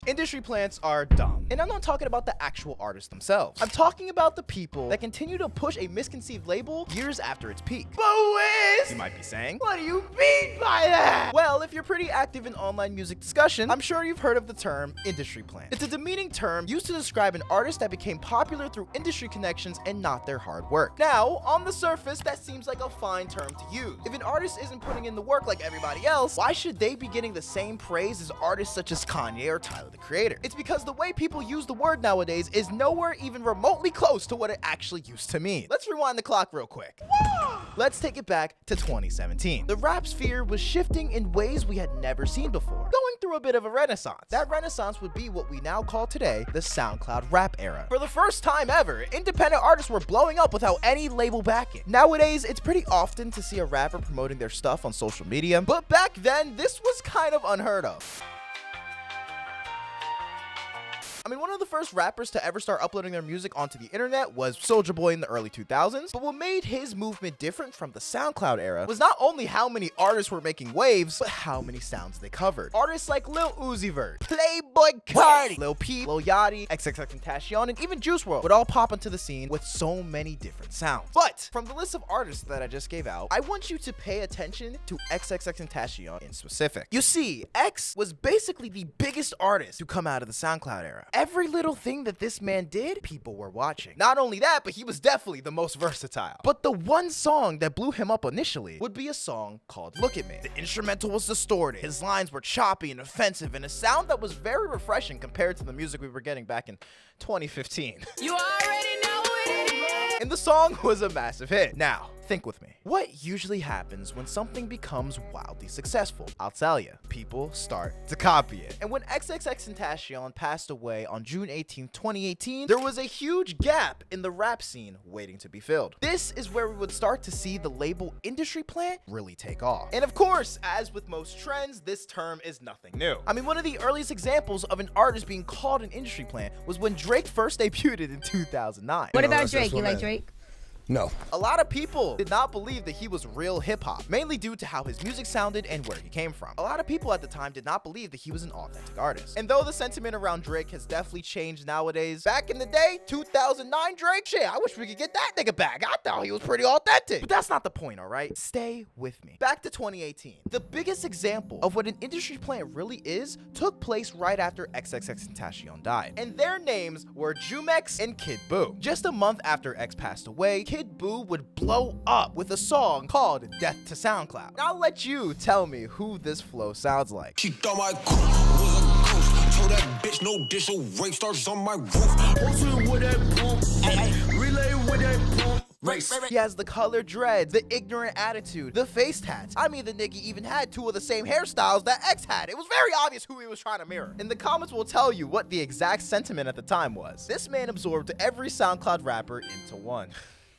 Industry plants are dumb. And I'm not talking about the actual artists themselves. I'm talking about the people that continue to push a misconceived label years after its peak. Boist! You might be saying, what do you mean by that? Well, if you're pretty active in online music discussion, I'm sure you've heard of the term industry plant. It's a demeaning term used to describe an artist that became popular through industry connections and not their hard work. Now, on the surface, that seems like a fine term to use. If an artist isn't putting in the work like everybody else, why should they be getting the same praise as artists such as Kanye or Tyler, the Creator? It's because the way people use the word nowadays is nowhere even remotely close to what it actually used to mean. Let's rewind the clock real quick. Let's take it back to 2017. The rap sphere was shifting in ways we had never seen before, going through a bit of a renaissance. That renaissance would be what we now call today the SoundCloud rap era. For the first time ever, independent artists were blowing up without any label backing. Nowadays, it's pretty often to see a rapper promoting their stuff on social media, but back then, this was kind of unheard of. I mean, one of the first rappers to ever start uploading their music onto the internet was Soulja Boy in the early 2000s, but what made his movement different from the SoundCloud era was not only how many artists were making waves, but how many sounds they covered. Artists like Lil Uzi Vert, Playboy Carti, Lil Peep, Lil Yachty, XXXTentacion, and even Juice WRLD would all pop onto the scene with so many different sounds. But from the list of artists that I just gave out, I want you to pay attention to XXXTentacion in specific. You see, X was basically the biggest artist to come out of the SoundCloud era. Every little thing that this man did, people were watching. Not only that, but he was definitely the most versatile. But the one song that blew him up initially would be a song called Look At Me. The instrumental was distorted, his lines were choppy and offensive, and a sound that was very refreshing compared to the music we were getting back in 2015. You already know what it is! And the song was a massive hit. Now, think with me. What usually happens when something becomes wildly successful? I'll tell you. People start to copy it. And when XXXTentacion passed away on June 18, 2018, there was a huge gap in the rap scene waiting to be filled. This is where we would start to see the label industry plant really take off. And of course, as with most trends, this term is nothing new. I mean, one of the earliest examples of an artist being called an industry plant was when Drake first debuted in 2009. What about Drake? You like Drake? No. A lot of people did not believe that he was real hip-hop, mainly due to how his music sounded and where he came from. A lot of people at the time did not believe that he was an authentic artist. And though the sentiment around Drake has definitely changed nowadays, back in the day, 2009 Drake, shit, I wish we could get that nigga back. I thought he was pretty authentic. But that's not the point, all right? Stay with me. Back to 2018. The biggest example of what an industry plant really is took place right after XXXTentacion died. And their names were Jumex and Kid Buu. Just a month after X passed away, Kid Buu would blow up with a song called Death to SoundCloud. Now I'll let you tell me who this flow sounds like. She thought my crew was a ghost. Told that bitch no dish, so rape starts on my roof. Hosting with that pump, relay with that pump. Race. He has the colored dreads, the ignorant attitude, the face tats. I mean, the nigga even had two of the same hairstyles that X had. It was very obvious who he was trying to mirror. And the comments will tell you what the exact sentiment at the time was. This man absorbed every SoundCloud rapper into one.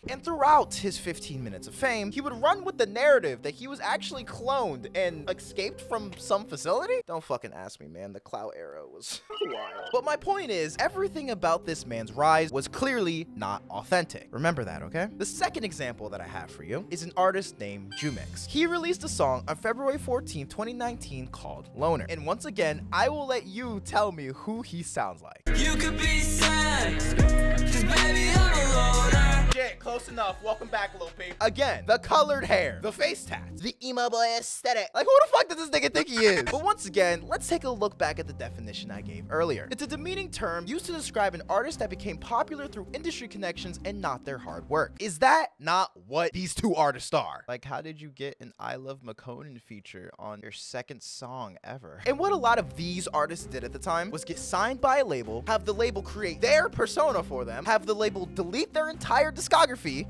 And throughout his 15 minutes of fame, he would run with the narrative that he was actually cloned and escaped from some facility. Don't fucking ask me, man. The clout era was wild. But my point is, everything about this man's rise was clearly not authentic. Remember that, okay? The second example that I have for you is an artist named Jumex. He released a song on February 14, 2019 called Loner. And once again, I will let you tell me who he sounds like. You could be sad, 'cause baby I'm a loner. Shit, close enough. Welcome back, Lil Peep. Again, the colored hair, the face tats, the emo boy aesthetic. Like, who the fuck does this nigga think he is? But once again, let's take a look back at the definition I gave earlier. It's a demeaning term used to describe an artist that became popular through industry connections and not their hard work. Is that not what these two artists are? Like, how did you get an I Love McConan feature on your second song ever? And what a lot of these artists did at the time was get signed by a label, have the label create their persona for them, have the label delete their entire discography,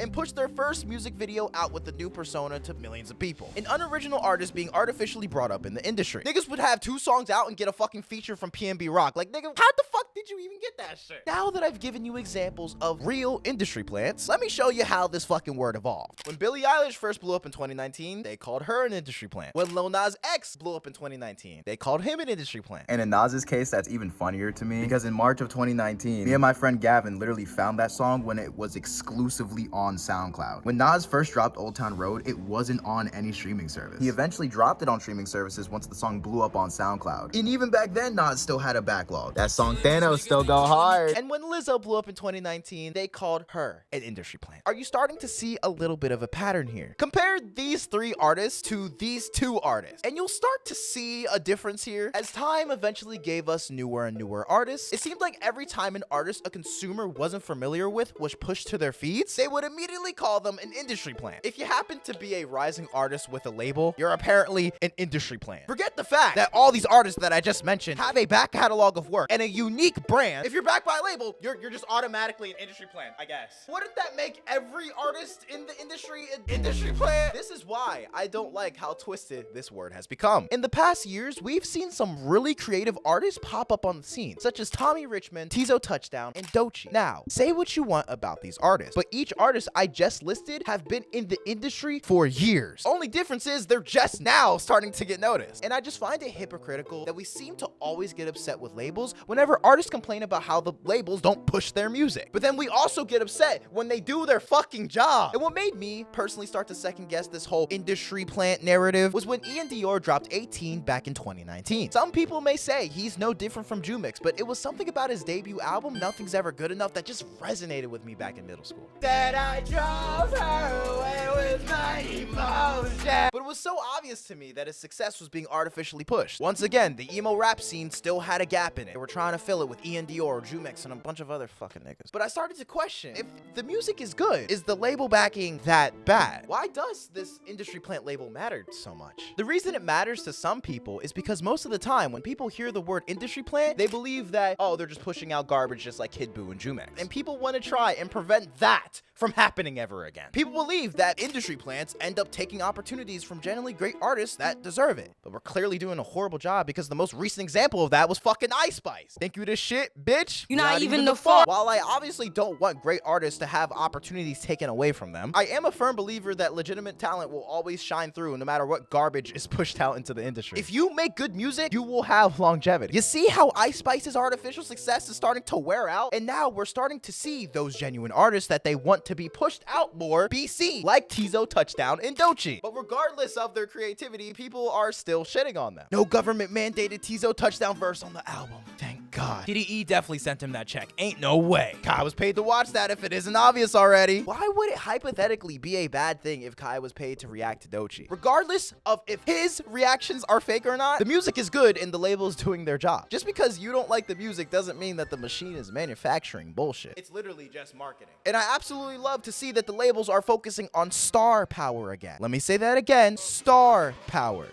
and push their first music video out with the new persona to millions of people. An unoriginal artist being artificially brought up in the industry. Niggas would have 2 songs out and get a fucking feature from PNB Rock. Like, nigga, how the fuck did you even get that shit? Now that I've given you examples of real industry plants, let me show you how this fucking word evolved. When Billie Eilish first blew up in 2019, they called her an industry plant. When Lil Nas X blew up in 2019, they called him an industry plant. And in Nas's case, that's even funnier to me because in March of 2019, me and my friend Gavin literally found that song when it was exclusive exclusively on SoundCloud. When Nas first dropped Old Town Road, it wasn't on any streaming service. He eventually dropped it on streaming services once the song blew up on SoundCloud. And even back then, Nas still had a backlog. That song Thanos still go hard. And when Lizzo blew up in 2019, they called her an industry plant. Are you starting to see a little bit of a pattern here? Compare these 3 artists to these 2 artists, and you'll start to see a difference here. As time eventually gave us newer and newer artists, it seemed like every time an artist a consumer wasn't familiar with was pushed to their feeds, they would immediately call them an industry plant. If you happen to be a rising artist with a label, you're apparently an industry plant. Forget the fact that all these artists that I just mentioned have a back catalog of work and a unique brand. If you're backed by a label, you're just automatically an industry plant, I guess. Wouldn't that make every artist in the industry an industry plant? This is why I don't like how twisted this word has become. In the past years, we've seen some really creative artists pop up on the scene, such as Tommy Richmond, Tizo Touchdown, and doechii. Now, say what you want about these artists, but each artist I just listed have been in the industry for years. Only difference is they're just now starting to get noticed. And I just find it hypocritical that we seem to always get upset with labels whenever artists complain about how the labels don't push their music. But then we also get upset when they do their fucking job. And what made me personally start to second guess this whole industry plant narrative was when Ian Dior dropped 18 back in 2019. Some people may say he's no different from Jumix, but it was something about his debut album, Nothing's Ever Good Enough, that just resonated with me back in middle school. That I drove her away with my emotion. But it was so obvious to me that his success was being artificially pushed. Once again, the emo rap scene still had a gap in it. They were trying to fill it with Ian Dior, Jumix, and a bunch of other fucking niggas. But I started to question, if the music is good, is the label backing that bad? Why does this industry plant label matter so much? The reason it matters to some people is because most of the time when people hear the word industry plant, they believe that, oh, they're just pushing out garbage just like Kid Buu and Jumix. And people want to try and prevent that from happening ever again. People believe that industry plants end up taking opportunities from genuinely great artists that deserve it. But we're clearly doing a horrible job because the most recent example of that was fucking Ice Spice. Think you this shit, bitch? You're not even the fuck. While I obviously don't want great artists to have opportunities taken away from them, I am a firm believer that legitimate talent will always shine through no matter what garbage is pushed out into the industry. If you make good music, you will have longevity. You see how Ice Spice's artificial success is starting to wear out? And now we're starting to see those genuine artists that they want to be pushed out more be seen, like Tizo Touchdown and doechii. But regardless of their creativity, people are still shitting on them. No government mandated Tizo Touchdown verse on the album. Thank God. DDE definitely sent him that check. Ain't no way. Kai was paid to watch that if it isn't obvious already. Why would it hypothetically be a bad thing if Kai was paid to react to doechii? Regardless of if his reactions are fake or not, the music is good and the label is doing their job. Just because you don't like the music doesn't mean that the machine is manufacturing bullshit. It's literally just marketing. And I absolutely love to see that the labels are focusing on star power again. Let me say that again, star power.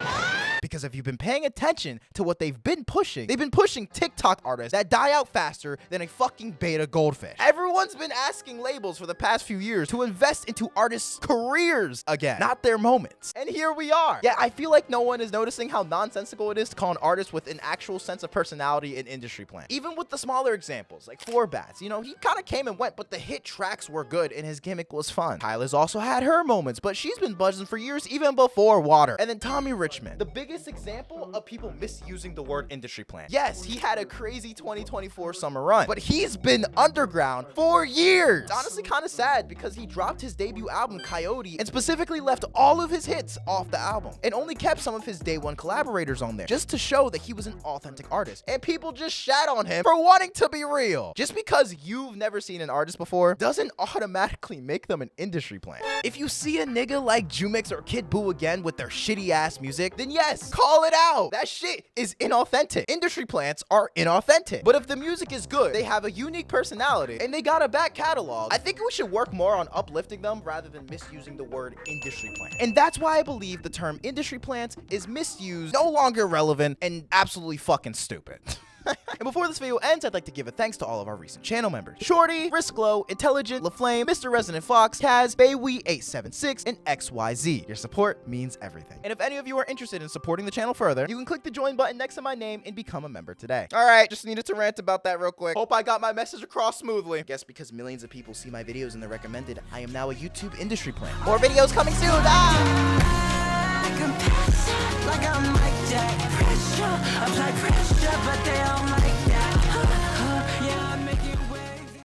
Because if you've been paying attention to what they've been pushing TikTok artists that die out faster than a fucking beta goldfish. Everyone's been asking labels for the past few years to invest into artists' careers again, not their moments. And here we are. Yeah, I feel like no one is noticing how nonsensical it is to call an artist with an actual sense of personality an industry plant. Even with the smaller examples, like Four Bats, you know, he kind of came and went, but the hit tracks were good and his gimmick was fun. Kyla's also had her moments, but she's been buzzing for years even before Water. And then Tommy Richmond, the biggest example of people misusing the word industry plant. Yes, he had a crazy 2024 summer run, but he's been underground for years. It's honestly kind of sad because he dropped his debut album Coyote and specifically left all of his hits off the album and only kept some of his day one collaborators on there just to show that he was an authentic artist. And people just shat on him for wanting to be real. Just because you've never seen an artist before doesn't automatically make them an industry plant. If you see a nigga like Jumix or Kid Buu again with their shitty ass music, then yes, call it out. That shit is inauthentic. Industry plants are inauthentic. But if the music is good, they have a unique personality, and they got a back catalog, I think we should work more on uplifting them rather than misusing the word industry plant. And that's why I believe the term industry plants is misused, no longer relevant, and absolutely fucking stupid. And before this video ends, I'd like to give a thanks to all of our recent channel members: Shorty, Risklow, Intelligent, LaFlame, Mr. Resident Fox, Kaz, Baywe876, and XYZ. Your support means everything. And if any of you are interested in supporting the channel further, you can click the join button next to my name and become a member today. All right, just needed to rant about that real quick. Hope I got my message across smoothly. I guess because millions of people see my videos and they're recommended, I am now a YouTube industry plant. More videos coming soon. Like I'm like that pressure, apply pressure, but they don't like that.